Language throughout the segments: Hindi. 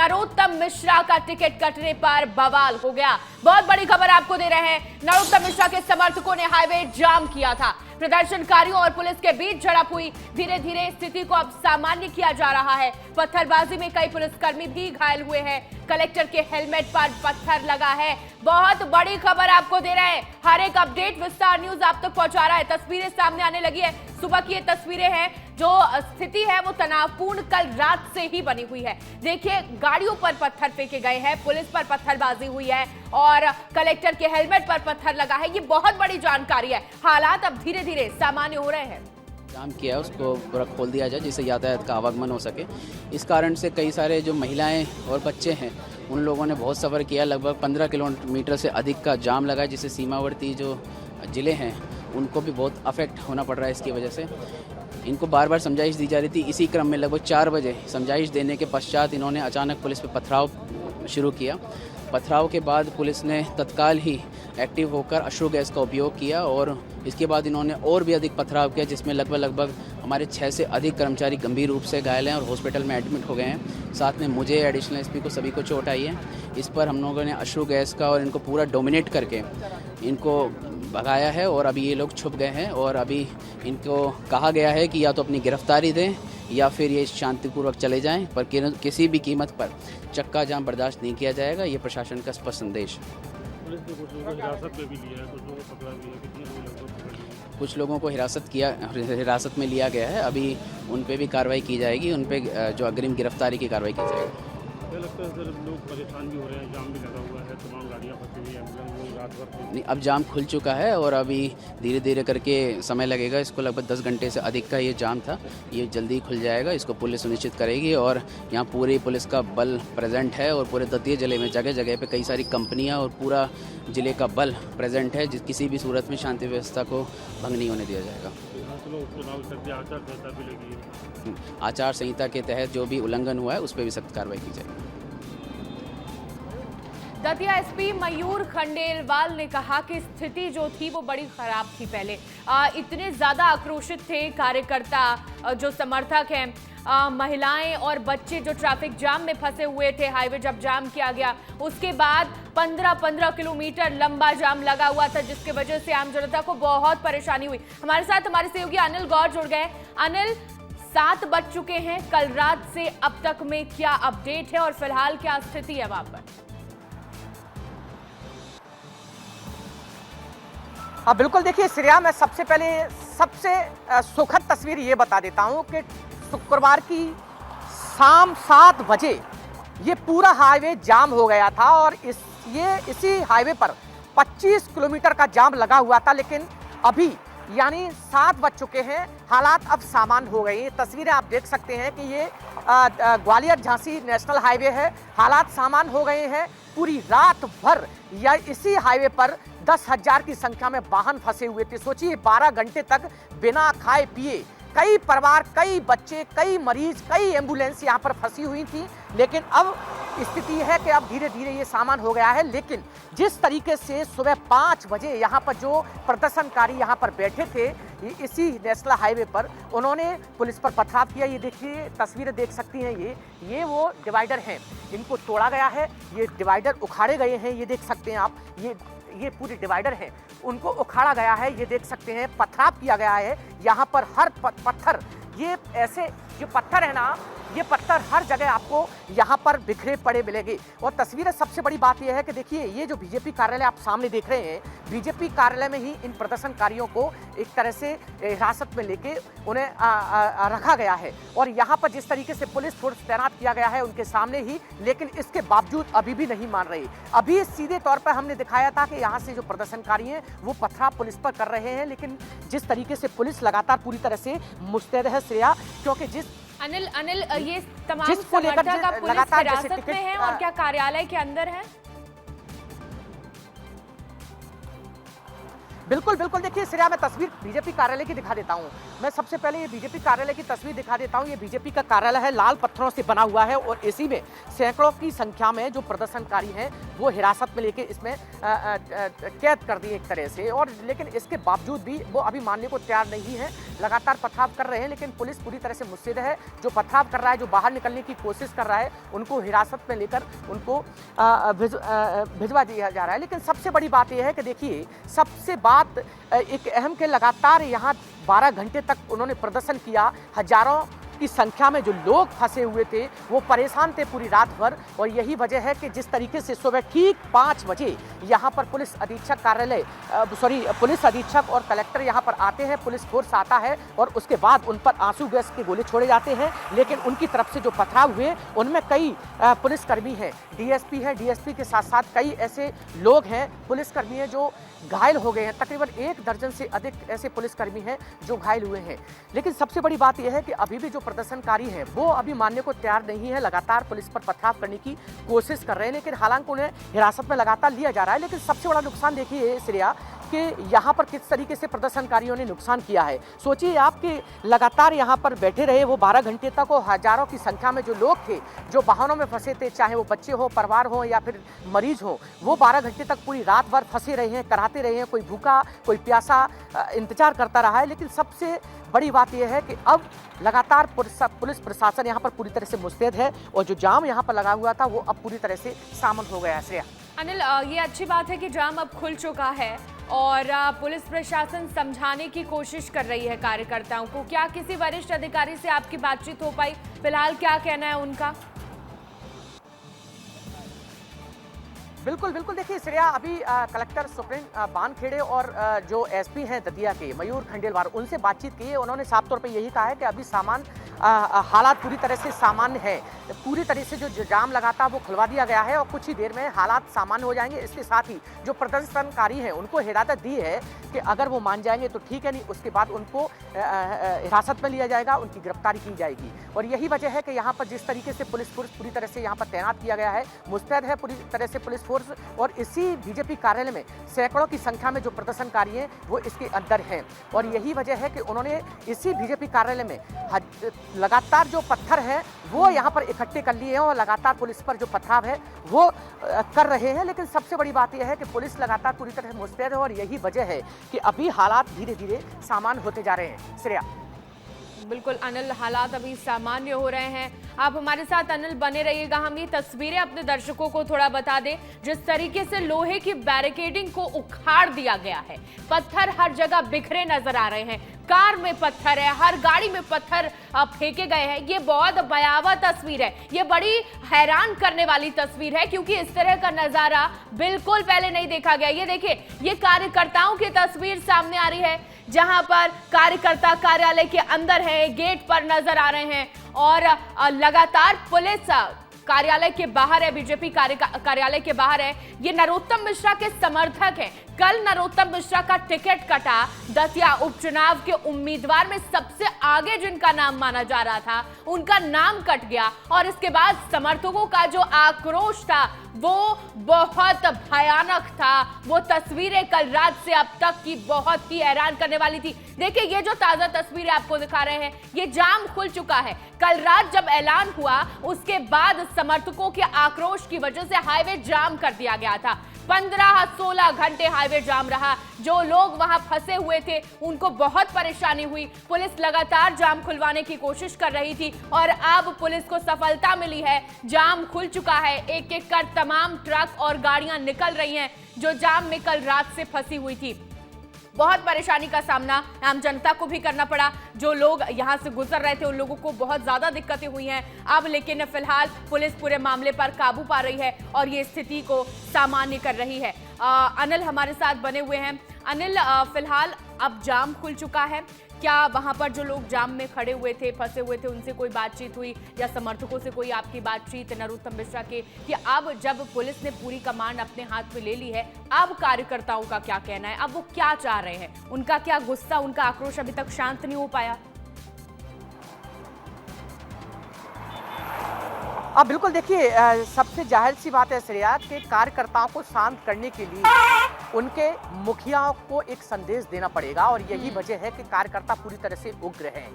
नरोत्तम मिश्रा का टिकट कटने पर बवाल हो गया। बहुत बड़ी खबर आपको दे रहे हैं। नरोत्तम मिश्रा के समर्थकों ने हाईवे जाम किया था। प्रदर्शनकारियों और पुलिस के बीच झड़प हुई। धीरे धीरे स्थिति को अब सामान्य किया जा रहा है। पत्थरबाजी में कई पुलिसकर्मी भी घायल हुए हैं। कलेक्टर के हेलमेट पर पत्थर लगा है। बहुत बड़ी खबर आपको दे रहे हैं। हर एक अपडेट विस्तार न्यूज आप तक पहुंचा रहा है। तस्वीरें सामने आने लगी है। सुबह की ये तस्वीरें हैं। जो स्थिति है वो तनावपूर्ण कल रात से ही बनी हुई है। देखिए, गाड़ियों पर पत्थर फेंके गए हैं, पुलिस पर पत्थरबाजी हुई है और कलेक्टर के हेलमेट पर पत्थर लगा है। ये बहुत बड़ी जानकारी है। हालात अब धीरे धीरे सामान्य हो रहे हैं। जाम किया है, उसको पूरा खोल दिया जाए जिससे यातायात का आवागमन हो सके। इस कारण से कई सारे जो महिलाएं और बच्चे हैं उन लोगों ने बहुत सफ़र किया। लगभग 15 किलोमीटर से अधिक का जाम लगा है, जिससे सीमावर्ती जो ज़िले हैं उनको भी बहुत अफेक्ट होना पड़ रहा है। इसकी वजह से इनको बार बार समझाइश दी जा रही थी। इसी क्रम में लगभग 4 बजे समझाइश देने के पश्चात इन्होंने अचानक पुलिस पर पथराव शुरू किया। पथराव के बाद पुलिस ने तत्काल ही एक्टिव होकर अश्रु गैस का उपयोग किया और इसके बाद इन्होंने और भी अधिक पथराव किया, जिसमें लगभग हमारे 6 से अधिक कर्मचारी गंभीर रूप से घायल हैं और हॉस्पिटल में एडमिट हो गए हैं। साथ में मुझे, एडिशनल एसपी को, सभी को चोट आई है। इस पर हम लोगों ने अश्रु गैस का और इनको पूरा डोमिनेट करके इनको भगाया है और अभी ये लोग छुप गए हैं और अभी इनको कहा गया है कि या तो अपनी गिरफ्तारी दें या फिर ये शांतिपूर्वक चले जाएं, पर किसी भी कीमत पर चक्का जाम बर्दाश्त नहीं किया जाएगा। ये प्रशासन का स्पष्ट संदेश। पुलिस ने कुछ लोगों को हिरासत में भी लिया है, कुछ लोगों को पकड़ा भी है। कितने लोग पकड़ लिए? कुछ लोगों को हिरासत में लिया गया है। अभी उन पे भी कार्रवाई की जाएगी। उन पे जो अग्रिम गिरफ्तारी की कार्रवाई की जाएगी। क्या लगता है सर, लोग परेशान भी हो रहे हैं, जाम भी लगा हुआ है, तमाम गाड़ियाँ फंसी हुई हैं, एम्बुलेंस लोग रात भर नहीं, अब जाम खुल चुका है और अभी धीरे धीरे करके समय लगेगा। इसको लगभग 10 घंटे से अधिक का ये जाम था, ये जल्दी खुल जाएगा। इसको पुलिस सुनिश्चित करेगी और यहाँ पूरी पुलिस का बल प्रेजेंट है और पूरे दतिया जिले में जगह जगह पे कई सारी कंपनियाँ और पूरा जिले का बल प्रेजेंट है। किसी भी सूरत में शांति व्यवस्था को भंग नहीं होने दिया जाएगा। आचार संहिता के तहत जो भी उल्लंघन हुआ है उस पर भी सख्त कार्रवाई की जाएगी। दतिया एसपी मयूर खंडेलवाल ने कहा कि स्थिति जो थी वो बड़ी खराब थी। पहले इतने ज्यादा आक्रोशित थे कार्यकर्ता, जो समर्थक हैं, महिलाएं और बच्चे जो ट्रैफिक जाम में फंसे हुए थे। हाईवे जब जाम किया गया उसके बाद 15 किलोमीटर लंबा जाम लगा हुआ था, जिसकी वजह से आम जनता को बहुत परेशानी हुई। हमारे साथ हमारे सहयोगी अनिल गौर जुड़ गए। अनिल, 7 बज चुके हैं। कल रात से अब तक में क्या अपडेट है और फिलहाल क्या स्थिति है वहां पर? हाँ बिल्कुल, देखिए श्रेया, मैं सबसे पहले सबसे सुखद तस्वीर ये बता देता हूँ कि शुक्रवार की शाम 7 बजे ये पूरा हाईवे जाम हो गया था और इसी हाईवे पर 25 किलोमीटर का जाम लगा हुआ था। लेकिन अभी यानी 7 बज चुके हैं, हालात अब सामान्य हो गई हैं। तस्वीरें आप देख सकते हैं कि ये ग्वालियर झांसी नेशनल हाईवे है। हालात सामान्य हो गए हैं। पूरी रात भर या इसी हाईवे पर 10,000 की संख्या में वाहन फंसे हुए थे। सोचिए, 12 घंटे तक बिना खाए पिए कई परिवार, कई बच्चे, कई मरीज, कई एम्बुलेंस यहाँ पर फंसी हुई थी। लेकिन अब स्थिति है कि अब धीरे धीरे ये सामान हो गया है। लेकिन जिस तरीके से सुबह 5 बजे यहाँ पर जो प्रदर्शनकारी यहाँ पर बैठे थे इसी नेशनल हाईवे पर, उन्होंने पुलिस पर पथराव किया। ये देखिए, तस्वीरें देख सकती हैं। ये वो डिवाइडर हैं, इनको तोड़ा गया है। ये डिवाइडर उखाड़े गए हैं, ये देख सकते हैं आप। ये पूरे डिवाइडर हैं, उनको उखाड़ा गया है। ये देख सकते हैं, पथराव किया गया है। यहाँ पर हर पत्थर, ये ऐसे जो पत्थर है ना, ये पत्थर हर जगह आपको यहाँ पर बिखरे पड़े मिलेंगे। और तस्वीरें, सबसे बड़ी बात यह है कि देखिए, ये जो बीजेपी कार्यालय आप सामने देख रहे हैं, बीजेपी कार्यालय में ही इन प्रदर्शनकारियों को एक तरह से हिरासत में लेके उन्हें रखा गया है। और यहाँ पर जिस तरीके से पुलिस फोर्स तैनात किया गया है उनके सामने ही, लेकिन इसके बावजूद अभी भी नहीं मान रहे। अभी सीधे तौर पर हमने दिखाया था कि यहाँ से जो प्रदर्शनकारी हैं वो पथराव पुलिस पर कर रहे हैं। लेकिन जिस तरीके से पुलिस लगातार पूरी तरह से मुस्तैद है श्रेया, क्योंकि अनिल, ये तमाम समर्थक अब पुलिस हिरासत में हैं और क्या कार्यालय के अंदर है? बिल्कुल बिल्कुल, देखिए श्रेया, मैं तस्वीर बीजेपी कार्यालय की दिखा देता हूँ। मैं सबसे पहले ये बीजेपी कार्यालय की तस्वीर दिखा देता हूँ। ये बीजेपी का कार्यालय है, लाल पत्थरों से बना हुआ है और इसी में सैकड़ों की संख्या में जो प्रदर्शनकारी हैं वो हिरासत में लेके इसमें कैद कर दिए एक तरह से। और लेकिन इसके बावजूद भी वो अभी मानने को तैयार नहीं है, लगातार पथराव कर रहे हैं। लेकिन पुलिस पूरी तरह से मुस्तैद है। जो पथराव कर रहा है, जो बाहर निकलने की कोशिश कर रहा है, उनको हिरासत में लेकर उनको भिजवा दिया जा रहा है। लेकिन सबसे बड़ी बात यह है कि देखिए, सबसे बात एक अहम के लगातार यहाँ 12 घंटे तक उन्होंने प्रदर्शन किया। हजारों की संख्या में जो लोग फंसे हुए थे वो परेशान थे पूरी रात भर। और यही वजह है कि जिस तरीके से सुबह ठीक 5 बजे यहाँ पर पुलिस अधीक्षक कार्यालय पुलिस अधीक्षक और कलेक्टर यहाँ पर आते हैं, पुलिस फोर्स आता है और उसके बाद उन पर आंसू गैस के गोले छोड़े जाते हैं। लेकिन उनकी तरफ से जो पथराव हुए उनमें कई पुलिसकर्मी हैं, डीएसपी है, डीएसपी के साथ साथ कई ऐसे लोग हैं, पुलिसकर्मी हैं जो घायल हो गए हैं। तकरीबन 1 दर्जन से अधिक ऐसे पुलिसकर्मी हैं जो घायल हुए हैं। लेकिन सबसे बड़ी बात यह है कि अभी भी जो प्रदर्शनकारी हैं वो अभी मानने को तैयार नहीं है, लगातार पुलिस पर पथराव करने की कोशिश कर रहे हैं। लेकिन हालांकि उन्हें हिरासत में लगातार लिया जा रहा है। लेकिन सबसे बड़ा नुकसान देखिए श्रेया कि यहाँ पर किस तरीके से प्रदर्शनकारियों ने नुकसान किया है। सोचिए आप कि लगातार यहाँ पर बैठे रहे वो 12 घंटे तक, और हजारों की संख्या में जो लोग थे जो वाहनों में फंसे थे, चाहे वो बच्चे हो, परिवार हो या फिर मरीज हो, वो 12 घंटे तक पूरी रात भर फंसे रहे हैं, कराते रहे हैं। कोई भूखा, कोई प्यासा इंतजार करता रहा है। लेकिन सबसे बड़ी बात यह है कि अब लगातार पुलिस प्रशासन यहाँ पर पूरी तरह से मुस्तैद है और जो जाम यहाँ पर लगा हुआ था वो अब पूरी तरह से सामन हो गया है। श्रेया, अनिल, ये अच्छी बात है कि जाम अब खुल चुका है और पुलिस प्रशासन समझाने की कोशिश कर रही है कार्यकर्ताओं को। क्या किसी वरिष्ठ अधिकारी से आपकी बातचीत हो पाई? फिलहाल क्या कहना है उनका? बिल्कुल बिल्कुल, देखिए श्रेया, अभी कलेक्टर सुप्रीम बानखेड़े और जो एसपी हैं दतिया के मयूर खंडेलवाल, उनसे बातचीत की है। उन्होंने साफ तौर पे यही कहा है कि अभी हालात पूरी तरह से सामान्य है। पूरी तरह से जो जाम लगा था वो खुलवा दिया गया है और कुछ ही देर में हालात सामान्य हो जाएंगे। इसके साथ ही जो प्रदर्शनकारी हैं उनको हिदायत दी है कि अगर वो मान जाएंगे तो ठीक है, नहीं उसके बाद उनको हिरासत में लिया जाएगा, उनकी गिरफ्तारी की जाएगी। और यही वजह है कि यहाँ पर जिस तरीके से पुलिस फोर्स पूरी तरह से यहाँ पर तैनात किया गया है, मुस्तैद है पूरी तरह से पुलिस फोर्स। और इसी बीजेपी कार्यालय में सैकड़ों की संख्या में जो प्रदर्शनकारी हैं वो इसके अंदर हैं। और यही वजह है कि उन्होंने इसी बीजेपी कार्यालय में लगातार जो पत्थर हैं वो यहाँ पर इकट्ठे कर लिए हैं और लगातार पुलिस पर जो पथराव है वो कर रहे हैं। लेकिन सबसे बड़ी बात यह है कि पुलिस लगातार पूरी तरह से मुस्तैद है और यही वजह है कि अभी हालात धीरे धीरे सामान्य होते जा रहे हैं। श्रेया, बिल्कुल अनिल, हालात अभी सामान्य हो रहे हैं। आप हमारे साथ अनिल बने रहिएगा। हम ये तस्वीरें अपने दर्शकों को थोड़ा बता दें। जिस तरीके से लोहे की बैरिकेडिंग को उखाड़ दिया गया है, पत्थर हर जगह बिखरे नजर आ रहे हैं, कार में पत्थर है, हर गाड़ी में पत्थर फेंके गए हैं। ये बहुत भयावह तस्वीर है, ये बड़ी हैरान करने वाली तस्वीर है क्योंकि इस तरह का नजारा बिल्कुल पहले नहीं देखा गया। ये देखिए, ये कार्यकर्ताओं की तस्वीर सामने आ रही है जहां पर कार्यकर्ता कार्यालय के अंदर है, गेट पर नजर आ रहे हैं और लगातार पुलिस कार्यालय के बाहर है, बीजेपी कार्यालय के बाहर है। ये नरोत्तम मिश्रा के समर्थक हैं। कल नरोत्तम मिश्रा का टिकट कटा। दतिया उपचुनाव के उम्मीदवार में सबसे आगे जिनका नाम माना जा रहा था उनका नाम कट गया और इसके बाद समर्थकों का जो आक्रोश था वो बहुत भयानक था। वो तस्वीरें कल रात से अब तक की बहुत ही हैरान करने वाली थी। देखिए, ये जो ताजा तस्वीरें आपको दिखा रहे हैं, ये जाम खुल चुका है। कल रात जब ऐलान हुआ उसके बाद समर्थकों के आक्रोश की वजह से हाईवे जाम कर दिया गया था। 15-16 घंटे हाईवे जाम रहा। जो लोग वहां फंसे हुए थे उनको बहुत परेशानी हुई। पुलिस लगातार जाम खुलवाने की कोशिश कर रही थी और अब पुलिस को सफलता मिली है। जाम खुल चुका है। एक एक कर तमाम ट्रक और गाड़ियां निकल रही हैं जो जाम में कल रात से फंसी हुई थी। बहुत परेशानी का सामना आम जनता को भी करना पड़ा। जो लोग यहां से गुजर रहे थे उन लोगों को बहुत ज्यादा दिक्कतें हुई हैं। अब लेकिन फिलहाल पुलिस पूरे मामले पर काबू पा रही है और ये स्थिति को सामान्य कर रही है। अनिल हमारे साथ बने हुए हैं। अनिल, फिलहाल अब जाम खुल चुका है, क्या वहां पर जो लोग जाम में खड़े हुए थे, फंसे हुए थे, उनसे कोई बातचीत हुई या समर्थकों से कोई आपकी बातचीत नरोत्तम मिश्रा के, कि अब जब पुलिस ने पूरी कमान अपने हाथ में ले ली है अब कार्यकर्ताओं का क्या कहना है, अब वो क्या चाह रहे हैं, उनका क्या गुस्सा, उनका आक्रोश अभी तक शांत नहीं हो पाया? अब बिल्कुल देखिए, सबसे जाहिर सी बात है श्रेया कि कार्यकर्ताओं को शांत करने के लिए उनके मुखियाओं को एक संदेश देना पड़ेगा और यही वजह है कि कार्यकर्ता पूरी तरह से उग्र हैं।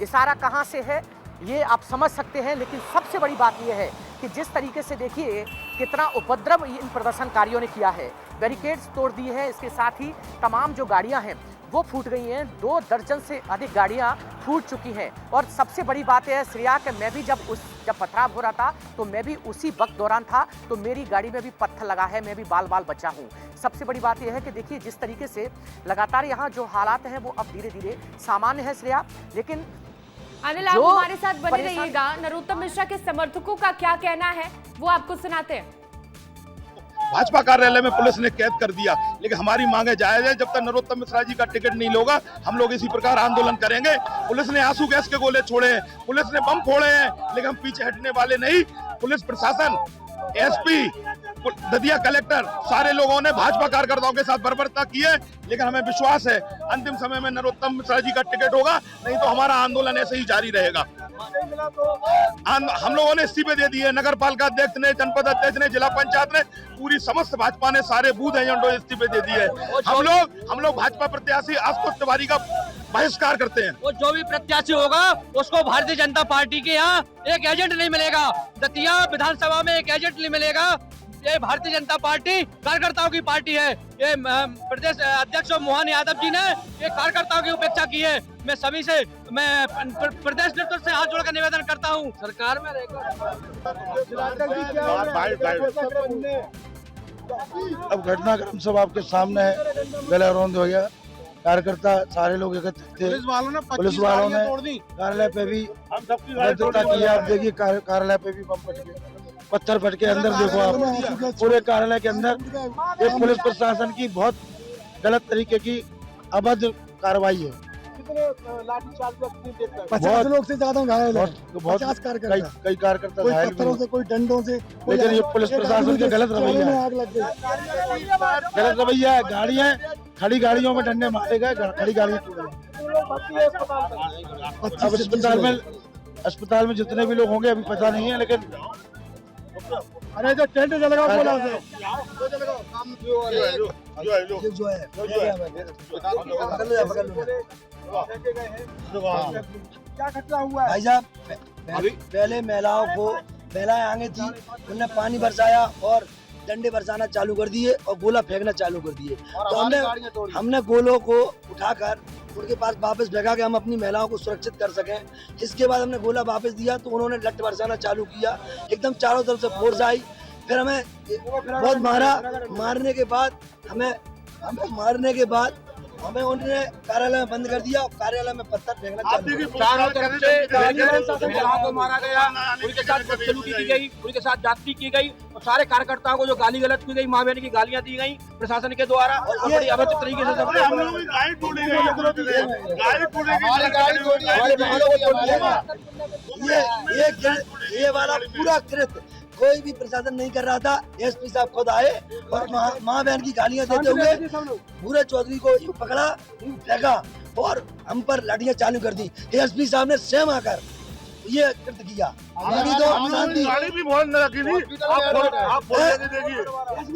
इशारा कहां से है ये आप समझ सकते हैं, लेकिन सबसे बड़ी बात यह है कि जिस तरीके से देखिए कितना उपद्रव इन प्रदर्शनकारियों ने किया है, बैरिकेड्स तोड़ दिए हैं, इसके साथ ही तमाम जो गाड़ियां हैं वो फूट गई हैं। 2 दर्जन से अधिक गाड़ियां फूट चुकी हैं। और सबसे बड़ी बात यह है श्रेया कि मैं भी जब पथराव हो रहा था तो मैं भी उसी वक्त दौरान था, तो मेरी गाड़ी में भी पत्थर लगा है, मैं भी बाल बाल बचा हूँ। सबसे बड़ी बात यह है कि देखिए जिस तरीके से लगातार यहाँ जो हालात हैं वो अब धीरे धीरे सामान्य है श्रेया, लेकिन अनिल आप हमारे साथ बने रहिएगा। नरोत्तम मिश्रा के समर्थकों का क्या कहना है वो आपको सुनाते हैं। भाजपा कार्यालय में पुलिस ने कैद कर दिया, लेकिन हमारी मांगे जायज है। जब तक नरोत्तम मिश्रा जी का टिकट नहीं होगा हम लोग इसी प्रकार आंदोलन करेंगे। पुलिस ने आंसू गैस के गोले छोड़े हैं, पुलिस ने बम फोड़े हैं, लेकिन हम पीछे हटने वाले नहीं। पुलिस प्रशासन, एसपी, दतिया कलेक्टर, सारे लोगों ने भाजपा कार्यकर्ताओं के साथ बर्बरता की है, लेकिन हमें विश्वास है अंतिम समय में नरोत्तम मिश्रा जी का टिकट होगा, नहीं तो हमारा आंदोलन ऐसे ही जारी रहेगा। हम लोगों ने इस्तीफे दे दिए, नगर पालिका अध्यक्ष ने, जनपद अध्यक्ष ने, जिला पंचायत ने, पूरी समस्त भाजपा ने सारे बूथ एजेंटों इस्तीफे दे दिए। हम लोग भाजपा प्रत्याशी आशुतोष तिवारी का बहिष्कार करते हैं। वो जो भी प्रत्याशी होगा उसको भारतीय जनता पार्टी के यहाँ एक एजेंट नहीं मिलेगा, दतिया विधानसभा में एक एजेंट नहीं मिलेगा। ये भारतीय जनता पार्टी कार्यकर्ताओं की पार्टी है। ये प्रदेश अध्यक्ष मोहन यादव जी ने ये कार्यकर्ताओं की उपेक्षा की है। मैं सभी से, मैं प्रदेश नेतृत्व से हाथ जोड़कर निवेदन करता हूँ, सरकार में अब घटनाक्रम सब आपके सामने है। गला रौंद हो गया, कार्यकर्ता सारे लोग एकत्रित थे। पुलिस वालों ने कार्यालय पे भी भद्रता की। आप देखिए कार्यालय पे भी बम फट गए, पत्थर फट के अंदर देखो आप, पूरे कार्यालय के अंदर ये पुलिस प्रशासन की बहुत गलत तरीके की अभद्र कार्रवाई है। 50 लोग से ज्यादा घायल है, बहुत कई कार्यकर्ता घायल पत्थरों से, कोई डंडों से, लेकिन ये पुलिस प्रशासन के गलत रवैया है। आग लग गई, गलत रवैया है। गाड़ियां, खड़ी गाड़ियों में डंडे मारे गए, खड़ी गाड़ियां टूट गई। अब अस्पताल में जितने भी लोग होंगे अभी पता नहीं है, लेकिन अरे जो टेंट जलेगा बोला उसे क्या खतरा हुआ है भाई साहब? पहले महिलाएं आगे थी, उन्होंने पानी बरसाया और डंडे बरसाना चालू कर दिए और गोला फेंकना चालू कर दिए। तो हमने गोलों को उठाकर उनके पास वापस भेजा कि हम अपनी महिलाओं को सुरक्षित कर सकें। इसके बाद हमने गोला वापस दिया तो उन्होंने लठ बरसाना चालू किया। एकदम चारों तरफ से फोर्स आई, फिर हमें बहुत मारा। मारने के बाद हमें उन्होंने कार्यालय में बंद कर दिया और कार्यालय में पत्थर फेंकना चालू किया। चारों तरफ से महिलाओं को मारा गया, उनके साथ बदसलूकी की गई, उनके साथ जाति की गई और सारे कार्यकर्ताओं को जो गाली गलौज की गई, माँ बहन की गालियां दी गई प्रशासन के द्वारा और बड़ी अभद्र तरीके से ये वाला पूरा कृत्य कोई भी प्रशासन नहीं कर रहा था। एसपी साहब खुद आए और माँ बहन की गालियां देते हुए भूरे चौधरी को यूं पकड़ा, फेंका और हम पर लाठियां चालू कर दी। एसपी साहब ने स्वयं आकर ये कृत्य किया। अभी तो शांति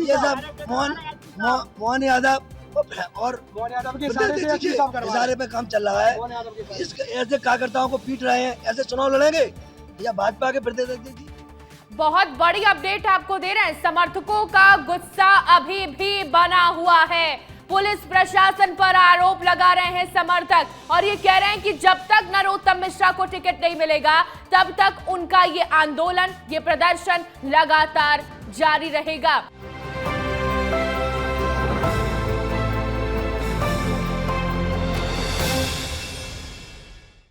ये सब मोहन यादव और इशारे पे काम चल रहा है। ऐसे कार्यकर्ताओं को पीट रहे हैं, ऐसे चुनाव लड़ेंगे या भाजपा के प्रदेश अध्यक्ष जी? बहुत बड़ी अपडेट आपको दे रहे हैं। समर्थकों का गुस्सा अभी भी बना हुआ है। पुलिस प्रशासन पर आरोप लगा रहे हैं समर्थक और ये कह रहे हैं कि जब तक नरोत्तम मिश्रा को टिकट नहीं मिलेगा तब तक उनका ये आंदोलन, ये प्रदर्शन लगातार जारी रहेगा।